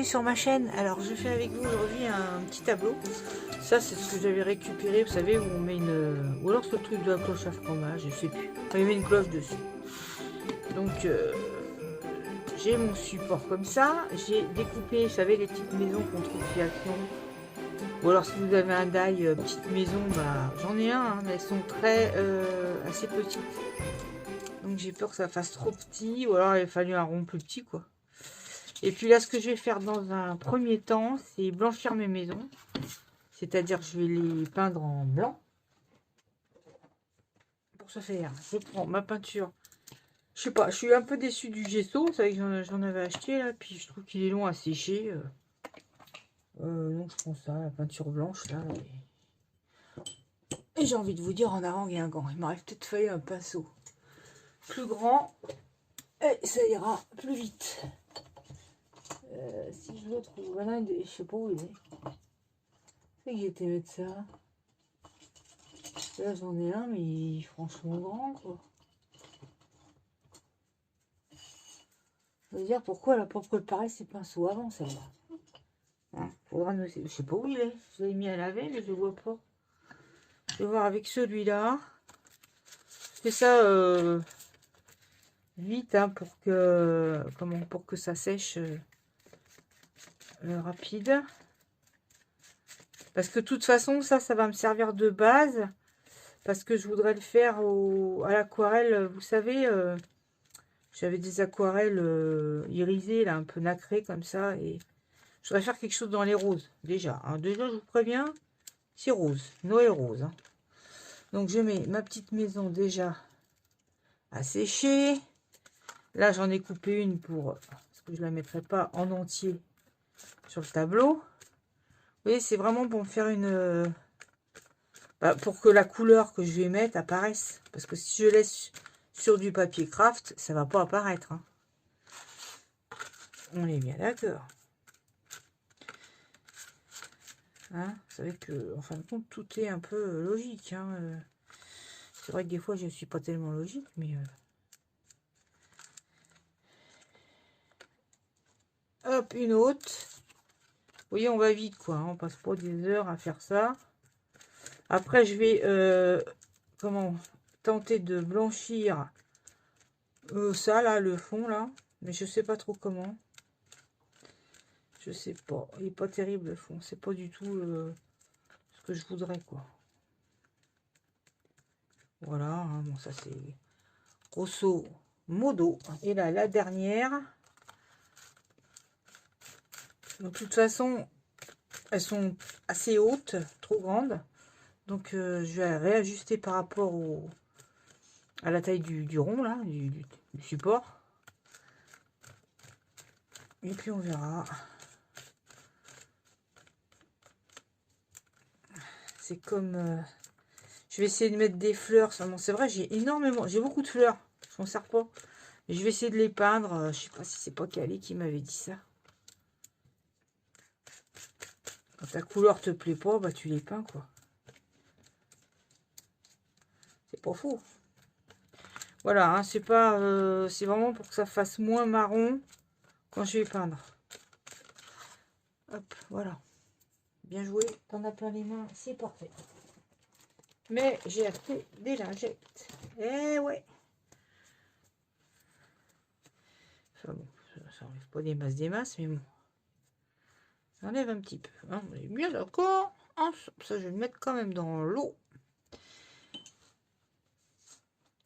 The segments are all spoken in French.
bienvenue sur ma chaîne. Alors je fais avec vous aujourd'hui un petit tableau. Ça c'est ce que j'avais récupéré, vous savez, où on met une... Ou alors ce truc de la cloche à fromage, je sais plus. Enfin, il met une cloche dessus. Donc j'ai mon support comme ça. J'ai découpé, vous savez, les petites maisons qu'on trouve chez Action. Ou alors si vous avez un die petite maison, bah j'en ai un, hein, mais elles sont très assez petites. Donc j'ai peur que ça fasse trop petit, ou alors il a fallu un rond plus petit quoi. Et puis là, ce que je vais faire dans un premier temps, c'est blanchir mes maisons. C'est-à-dire que je vais les peindre en blanc. Pour ce faire, je prends ma peinture. Je sais pas, je suis un peu déçue du gesso. Vous savez que j'en avais acheté là, puis je trouve qu'il est long à sécher. Donc je prends ça, la peinture blanche là. Et j'ai envie de vous dire en avant Guingamp. Il m'aurait peut-être fallu un pinceau plus grand. Et ça ira plus vite. Si je le trouve, voilà, je sais pas où il est. C'est que j'ai été mettre ça. Là j'en ai un, mais il est franchement grand quoi. Je veux dire pourquoi elle a pas préparé ses pinceaux avant celle-là. Hein, faudra nous... Je sais pas où il est. Je l'ai mis à laver, mais je le vois pas. Je vais voir avec celui-là. Je fais ça vite hein, pour que pour que ça sèche rapide. Parce que de toute façon, ça va me servir de base. Parce que je voudrais le faire à l'aquarelle. Vous savez, j'avais des aquarelles irisées, là, un peu nacrées comme ça. Et je voudrais faire quelque chose dans les roses, déjà. Hein. Déjà, je vous préviens, c'est rose. Noël rose. Hein. Donc, je mets ma petite maison déjà à sécher. Là, j'en ai coupé une pour... Parce que je ne la mettrai pas en entier sur le tableau. Vous voyez, c'est vraiment pour me faire une... pour que la couleur que je vais mettre apparaisse. Parce que si je laisse sur du papier craft, ça va pas apparaître. Hein. On est bien d'accord. Hein, vous savez que, en fin de compte, tout est un peu logique. Hein. C'est vrai que des fois, je ne suis pas tellement logique, mais... Hop, une autre. Vous voyez, on va vite, quoi. Hein. On passe pas des heures à faire ça. Après, je vais, tenter de blanchir ça, là, le fond, là. Mais je sais pas trop comment. Je sais pas. Il est pas terrible, le fond. C'est pas du tout ce que je voudrais, quoi. Voilà. Hein. Bon, ça, c'est grosso modo. Et là, la dernière. Donc, de toute façon, elles sont assez hautes, trop grandes. Donc, je vais réajuster par rapport à la taille du rond, là, du support. Et puis, on verra. C'est comme... je vais essayer de mettre des fleurs. Seulement, c'est vrai, j'ai beaucoup de fleurs. Je m'en sers pas. Mais je vais essayer de les peindre. Je sais pas si c'est pas Calais qui m'avait dit ça. Quand ta couleur te plaît pas, bah tu les peins, quoi. C'est pas faux. Voilà, hein, c'est pas... c'est vraiment pour que ça fasse moins marron quand je vais peindre. Hop, voilà. Bien joué. T'en as plein les mains, c'est parfait. Mais j'ai acheté des lingettes. Eh ouais. Enfin bon, ça enlève pas des masses, mais bon. Ça enlève un petit peu. Hein, on est bien d'accord. Ça, je vais le mettre quand même dans l'eau.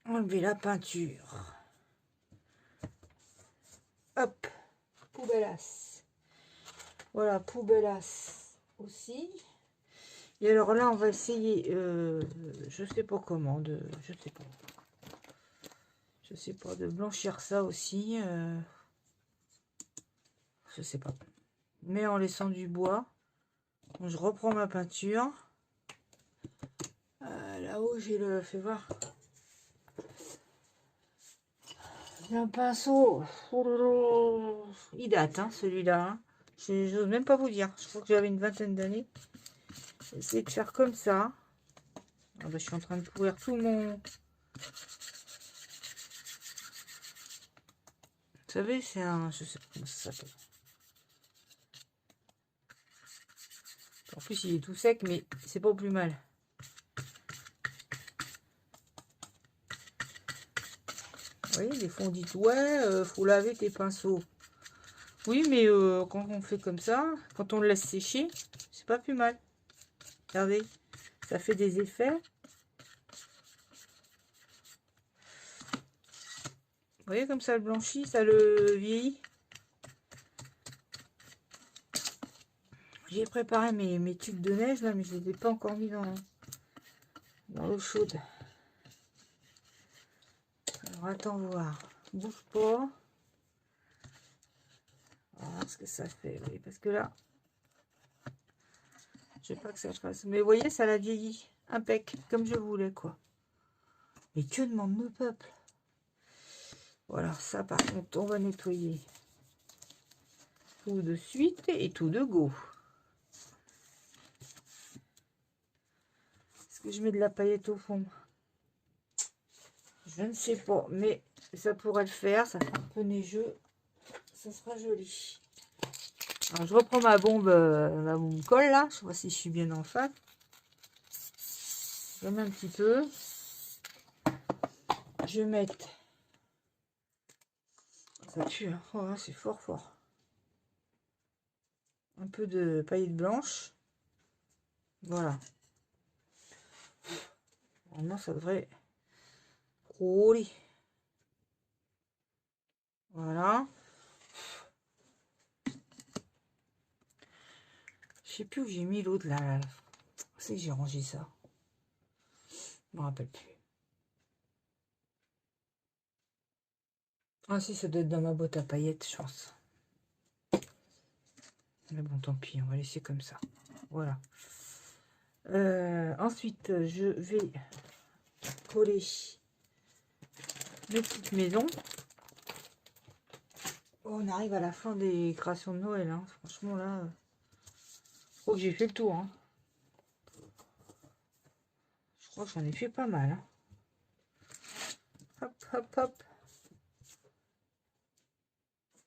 Enlever la peinture. Hop. Poubelasse. Voilà, poubelasse aussi. Et alors là, on va essayer, je sais pas comment, je sais pas, de blanchir ça aussi. Je sais pas. Mais en laissant du bois. Donc, je reprends ma peinture. Là-haut, j'ai le... Fais voir. J'ai un pinceau. Il date, hein, celui-là. Je n'ose même pas vous dire. Je crois que j'avais une vingtaine d'années. J'essaie de faire comme ça. Ah bah, je suis en train de pourrir tout mon... Vous savez, c'est un... Je sais pas comment ça s'appelle. En plus, il est tout sec, mais c'est pas plus mal. Vous voyez, des fois on dit ouais, faut laver tes pinceaux. Oui, mais quand on fait comme ça, quand on le laisse sécher, c'est pas plus mal. Regardez, ça fait des effets. Vous voyez comme ça le blanchit, ça le vieillit. J'ai préparé mes tubes de neige là, mais je ne les ai pas encore mis dans l'eau chaude. Alors attends voir. Bouge pas. On va voir ce que ça fait. Oui, parce que là, je veux pas que ça fasse. Mais vous voyez, ça l'a vieilli. Impec, comme je voulais quoi. Mais que demande le peuple? Voilà, ça par contre, on va nettoyer tout de suite et tout de go. Est-ce que je mets de la paillette au fond? Je ne sais pas, mais ça pourrait le faire. Ça fait un peu neigeux. Ça sera joli. Alors, je reprends ma bombe colle là. Je vois si je suis bien en face. Je mets un petit peu. Je vais mettre. Ça tue, hein. Oh, c'est fort fort. Un peu de paillettes blanches. Voilà. Normalement, ça devrait rouler. Voilà. Je sais plus où j'ai mis l'autre là. C'est que j'ai rangé ça. Je me rappelle plus. Ah si, ça doit être dans ma boîte à paillettes, je pense. Mais bon, tant pis, on va laisser comme ça. Voilà. Ensuite, je vais coller mes petites maisons. Oh, on arrive à la fin des créations de Noël. Hein. Franchement, là, je crois que j'ai fait le tour. Hein. Je crois que j'en ai fait pas mal. Hein. Hop, hop, hop.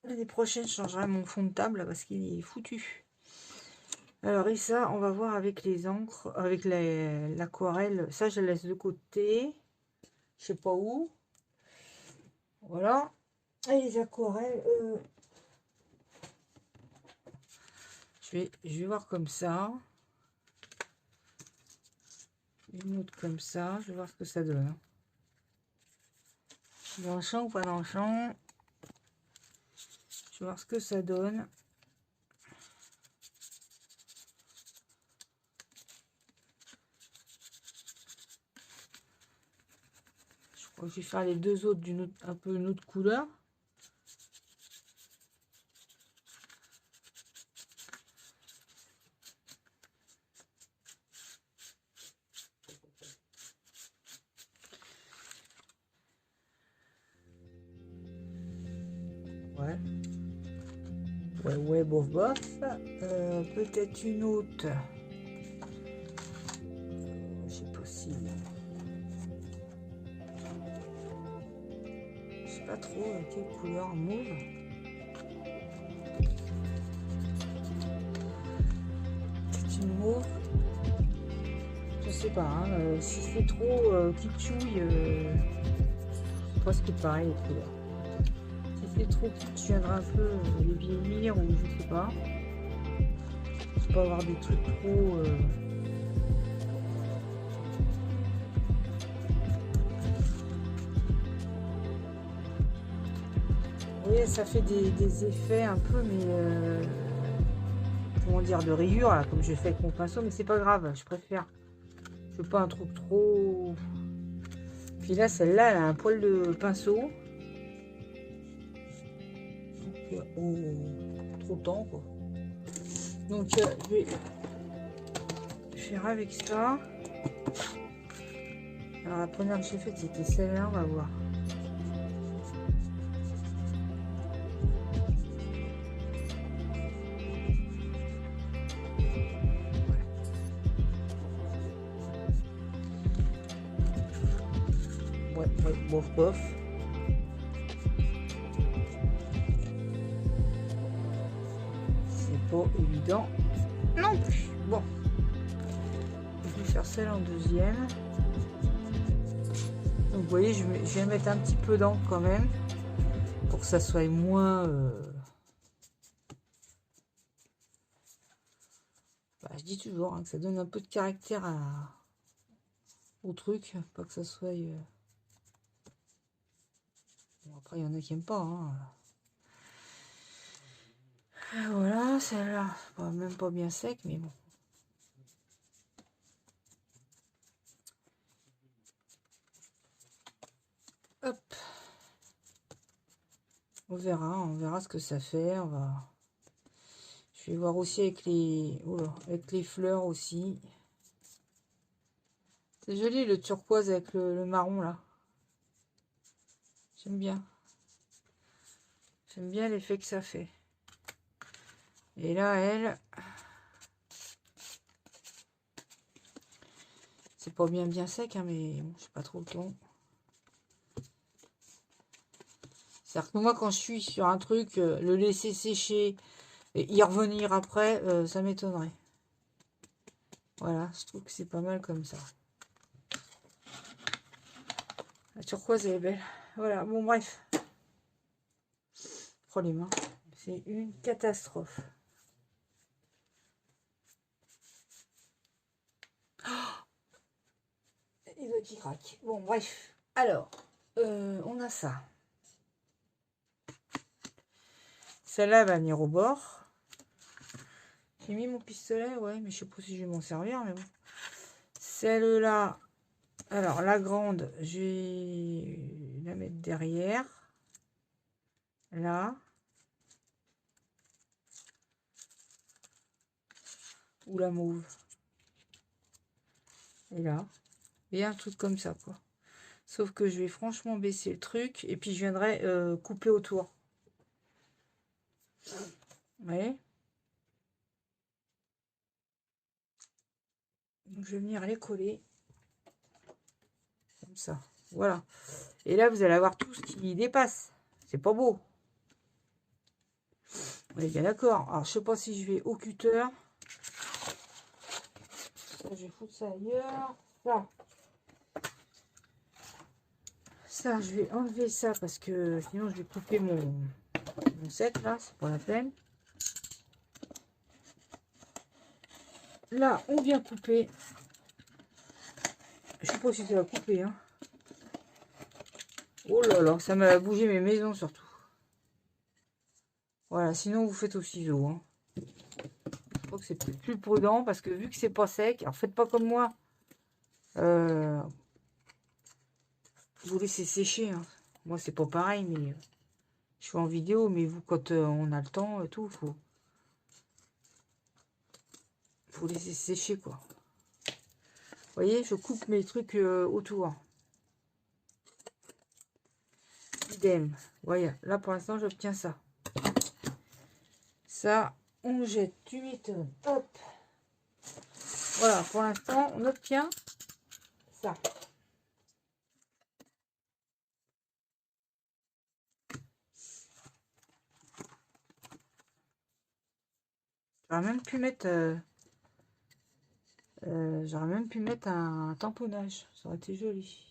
L'année prochaine, je changerai mon fond de table parce qu'il est foutu. Alors, et ça, on va voir avec les encres, avec l'aquarelle. Ça, je laisse de côté. Je sais pas où. Voilà. Et les aquarelles, je vais voir comme ça. Une autre comme ça. Je vais voir ce que ça donne. Hein. Dans le champ ou pas dans le champ. Je vais voir ce que ça donne. Je crois que je vais faire les deux autres d'une un peu une autre couleur. Ouais, bof, bof. Peut-être une autre. C'est possible. Je sais pas trop quelle couleur mauve. C'est une mauve. Je sais pas. Hein, si c'est trop kitschouille, c'est presque pareil les couleurs. Trop qui viendra un peu les vieillir ou je sais pas. Je peux avoir des trucs trop vous voyez, ça fait des effets un peu mais comment dire, de rayures là, comme je fais avec mon pinceau, mais c'est pas grave, je préfère. Je veux pas un truc trop. Puis là, celle-là, elle a un poil de pinceau. Oh, trop de temps quoi. Donc je vais faire avec ça. Alors la première que j'ai faite c'était celle-là, on va voir. Ouais, bof bof. Pas évident non plus. Bon. Je vais faire celle en deuxième. Donc vous voyez, je vais mettre un petit peu d'encre quand même. Pour que ça soit moins... Bah, je dis toujours hein, que ça donne un peu de caractère au truc. Pas que ça soit... Bon, après, il y en a qui n'aiment pas. Hein. Et voilà, celle-là, même pas bien sec, mais bon. Hop. On verra ce que ça fait. Je vais voir aussi avec les fleurs aussi. C'est joli le turquoise avec le marron là. J'aime bien. J'aime bien l'effet que ça fait. Et là, elle... C'est pas bien sec, hein, mais bon, je sais pas trop le ton. C'est-à-dire que moi, quand je suis sur un truc, le laisser sécher et y revenir après, ça m'étonnerait. Voilà, je trouve que c'est pas mal comme ça. La turquoise, elle est belle. Voilà, bon, bref. Oh, les mains. C'est une catastrophe. Les doigts qui craquent. Bon, bref. Alors, on a ça. Celle-là va venir au bord. J'ai mis mon pistolet, ouais, mais je sais pas si je vais m'en servir, mais bon. Celle-là, alors la grande, je vais la mettre derrière. Là. Ou la mauve. Et là. Et un truc comme ça, quoi. Sauf que je vais franchement baisser le truc. Et puis je viendrai couper autour. Vous voyez? Donc je vais venir les coller. Comme ça. Voilà. Et là, vous allez avoir tout ce qui dépasse. C'est pas beau. On est bien d'accord. Alors, je sais pas si je vais au cutter. Ça, je vais foutre ça ailleurs. Ça, je vais enlever ça parce que sinon, je vais couper mon set là. C'est pas la peine. Là, on vient couper. Je sais pas si ça va couper. Hein. Oh là là, ça m'a bougé mes maisons surtout. Voilà, sinon vous faites au ciseau. Hein. Je crois que c'est plus prudent parce que vu que c'est pas sec, alors faites pas comme moi. Vous laissez sécher. Hein. Moi, c'est pas pareil, mais je suis en vidéo, mais vous, quand on a le temps et tout, faut laisser sécher, quoi. Vous voyez, je coupe mes trucs autour. Idem. Voyez, là, pour l'instant, j'obtiens ça. Ça, on jette, tu m'étonnes. Hop. Voilà, pour l'instant, on obtient ça. J'aurais même pu mettre un tamponnage, ça aurait été joli.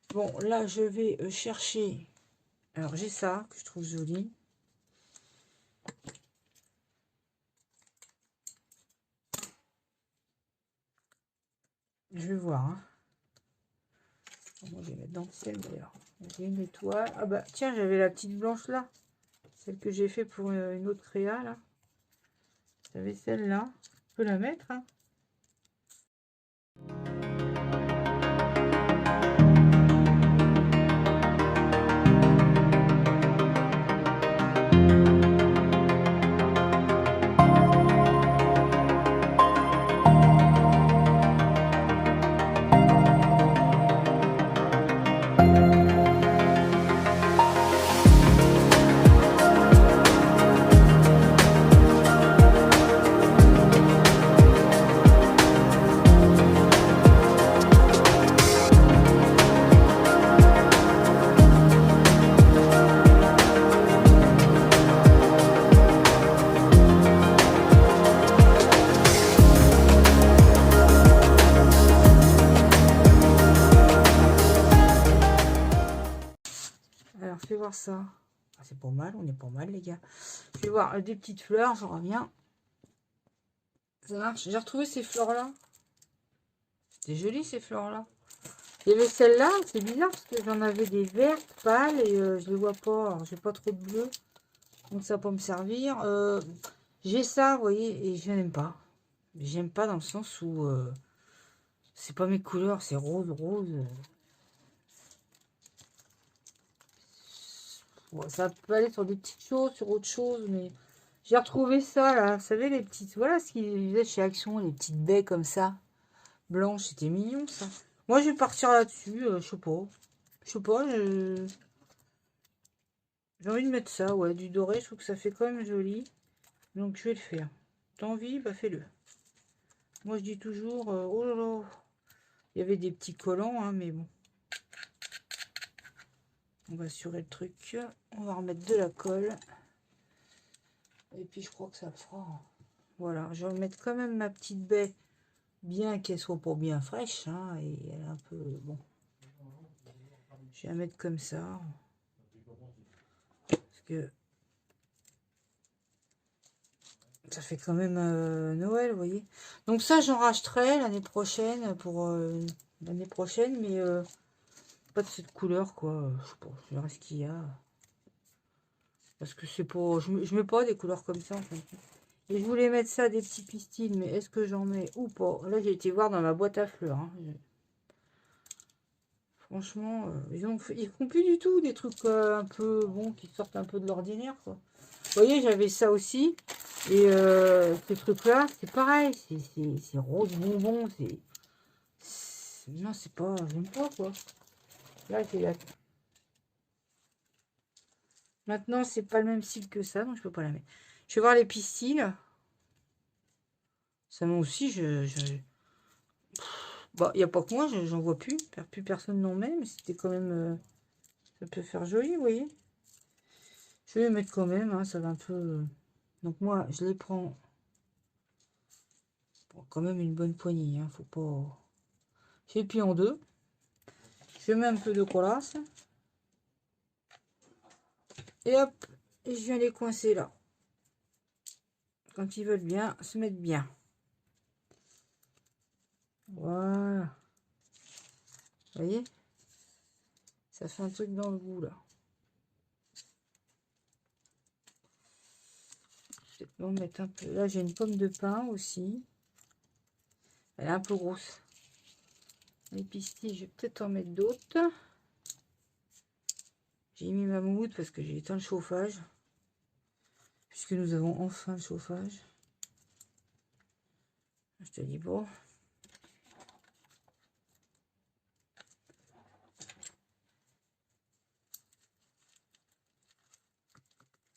Bon, là je vais chercher. Alors j'ai ça que je trouve joli. Je vais voir. Hein. Moi, je vais mettre dans le ciel d'ailleurs. J'ai une étoile. Ah bah tiens, j'avais la petite blanche là. Celle que j'ai fait pour une autre créa là. J'avais celle-là. Je peux la mettre. Hein. voir ça. Ah, c'est pas mal, on est pas mal, les gars. Je vais voir des petites fleurs, je reviens. Ça marche. J'ai retrouvé ces fleurs-là. C'était joli, ces fleurs-là. Il y avait celle-là, c'est bizarre, parce que j'en avais des vertes, pâles, et je les vois pas. Alors, j'ai pas trop de bleu, donc ça va pas me servir. J'ai ça, vous voyez, et je n'aime pas. J'aime pas dans le sens où c'est pas mes couleurs, c'est rose, rose. Bon, ça peut aller sur des petites choses, sur autre chose, mais j'ai retrouvé ça là. Vous savez, les petites. Voilà ce qu'ils faisaient chez Action, les petites baies comme ça, blanches, c'était mignon ça. Moi, je vais partir là-dessus, je sais pas. Je sais pas, j'ai envie de mettre ça, ouais, du doré, je trouve que ça fait quand même joli. Donc, je vais le faire. T'as envie, bah fais-le. Moi, je dis toujours, oh là là, il y avait des petits collants, hein, mais bon. On va assurer le truc. On va remettre de la colle. Et puis, je crois que ça le fera. Voilà, je vais mettre quand même ma petite baie, bien qu'elle soit pas bien fraîche, hein, et elle est un peu, bon. Je vais la mettre comme ça. Parce que ça fait quand même Noël, vous voyez. Donc ça, j'en racheterai l'année prochaine, pour l'année prochaine, mais pas de cette couleur, quoi. Je sais pas, je verrai ce qu'il y a. Parce que c'est pour... Je mets pas des couleurs comme ça, en fait. Et je voulais mettre ça, des petits pistils, mais est-ce que j'en mets ou pas? Là, j'ai été voir dans ma boîte à fleurs. Hein. Franchement, ils font plus du tout des trucs un peu, bon, qui sortent un peu de l'ordinaire, quoi. Vous voyez, j'avais ça aussi. Et ce truc-là, c'est pareil. C'est rose bonbon. Non, c'est pas... J'aime pas, quoi. Là, j'ai la... Maintenant, c'est pas le même style que ça, donc je peux pas la mettre. Je vais voir les pistils. Ça, moi aussi, Bah, il n'y a pas que moi, j'en vois plus. Plus personne n'en met, mais c'était quand même... ça peut faire joli, vous voyez. Je vais les mettre quand même, hein, ça va un peu... Donc moi, je les prends... Bon, quand même une bonne poignée, hein, faut pas... Je les plie en deux. Je mets un peu de collasse. Et hop, et je viens les coincer là. Quand ils veulent bien se mettre bien. Voilà. Vous voyez? Ça fait un truc dans le goût là. Je vais en mettre un peu. Là, j'ai une pomme de pin aussi. Elle est un peu grosse. Les pistilles, je vais peut-être en mettre d'autres. J'ai mis ma moumoute parce que j'ai éteint le chauffage. Puisque nous avons enfin le chauffage. Je te dis bon.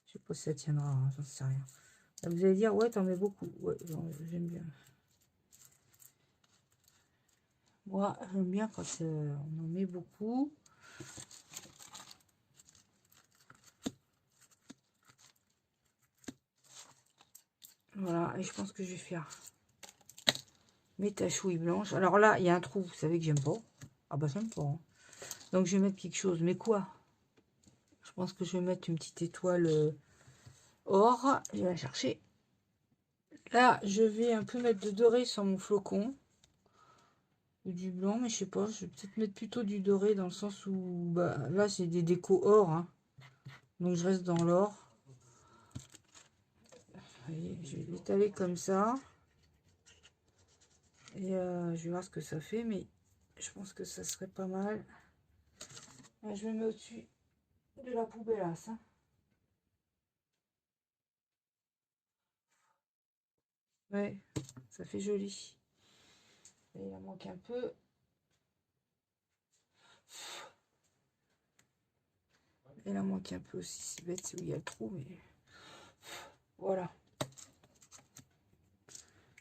Je sais pas si ça tiendra, hein, j'en sais rien. Là, vous allez dire, ouais, t'en mets beaucoup. Ouais, j'aime bien. Moi, j'aime bien quand on en met beaucoup. Voilà, et je pense que je vais faire mes tachouilles blanches. Alors là, il y a un trou, vous savez que j'aime pas. Ah bah j'aime pas. Hein. Donc je vais mettre quelque chose. Mais quoi? Je pense que je vais mettre une petite étoile or. Je vais la chercher. Là, je vais un peu mettre de doré sur mon flocon. Ou du blanc, mais je sais pas. Je vais peut-être mettre plutôt du doré dans le sens où... Bah, là, c'est des décos or. Hein. Donc je reste dans l'or. Je vais l'étaler comme ça. Et je vais voir ce que ça fait. Mais je pense que ça serait pas mal. Là, je me mets au-dessus de la poubelle à ça. Ouais, ça fait joli. Et il en manque un peu. Il en manque un peu aussi. C'est bête, c'est où il y a le trou, mais voilà.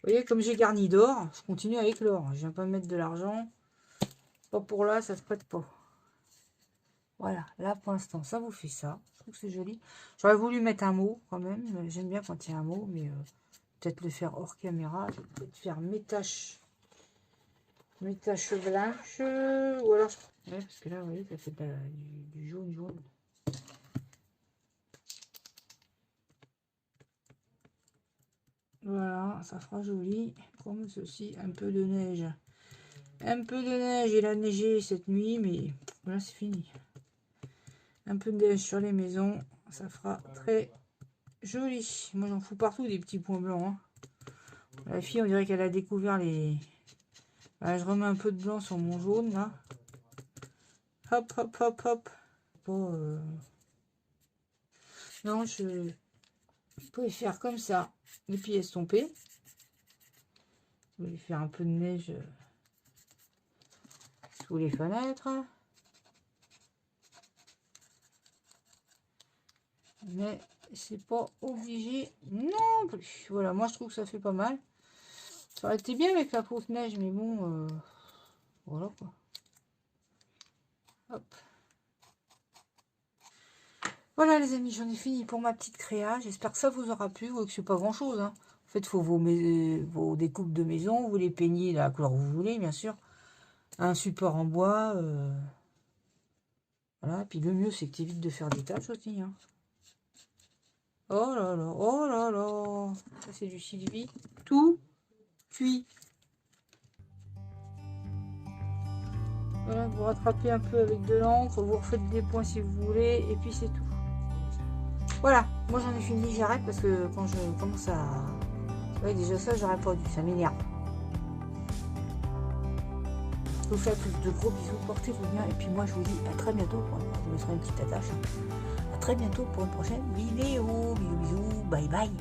Vous voyez, comme j'ai garni d'or, je continue avec l'or. Je viens pas mettre de l'argent. Pas pour là, ça se prête pas. Voilà, là pour l'instant, ça vous fait ça. Je trouve que c'est joli. J'aurais voulu mettre un mot quand même. J'aime bien quand il y a un mot, mais peut-être le faire hors caméra. Je vais peut-être faire mes taches blanches. Ou alors, ouais, parce que là, vous voyez, ça fait du jaune jaune. Voilà, ça fera joli, comme ceci, un peu de neige. Un peu de neige, il a neigé cette nuit, mais voilà, c'est fini. Un peu de neige sur les maisons, ça fera très joli. Moi, j'en fous partout des petits points blancs. Hein. La fille, on dirait qu'elle a découvert les... Voilà, je remets un peu de blanc sur mon jaune, là. Hop, hop, hop, hop. Bon, non, je peux faire comme ça, et puis estomper. Je vais faire un peu de neige sous les fenêtres. Mais c'est pas obligé non plus. Voilà, moi je trouve que ça fait pas mal. Ça aurait été bien avec la fausse neige, mais bon, voilà quoi. Hop. Voilà les amis, j'en ai fini pour ma petite créa. J'espère que ça vous aura plu. Vous voyez que c'est pas grand chose. Hein. En fait, il faut vos découpes de maison. Vous les peignez de la couleur que vous voulez, bien sûr. Un support en bois. Voilà. Puis le mieux, c'est que tu évites de faire des taches aussi. Hein. Oh là là, oh là là. Ça, c'est du Sylvie. Tout cuit. Voilà, vous rattrapez un peu avec de l'encre. Vous refaites des points si vous voulez. Et puis, c'est tout. Voilà, moi j'en ai fini, j'arrête parce que quand je commence à... Ouais, déjà ça, j'aurais pas dû, ça m'énerve. Je vous fais plus de gros bisous, portez-vous bien, et puis moi je vous dis à très bientôt. Je me mettrai une petite attache. À très bientôt pour une prochaine vidéo. Bisous, bisous, bye bye.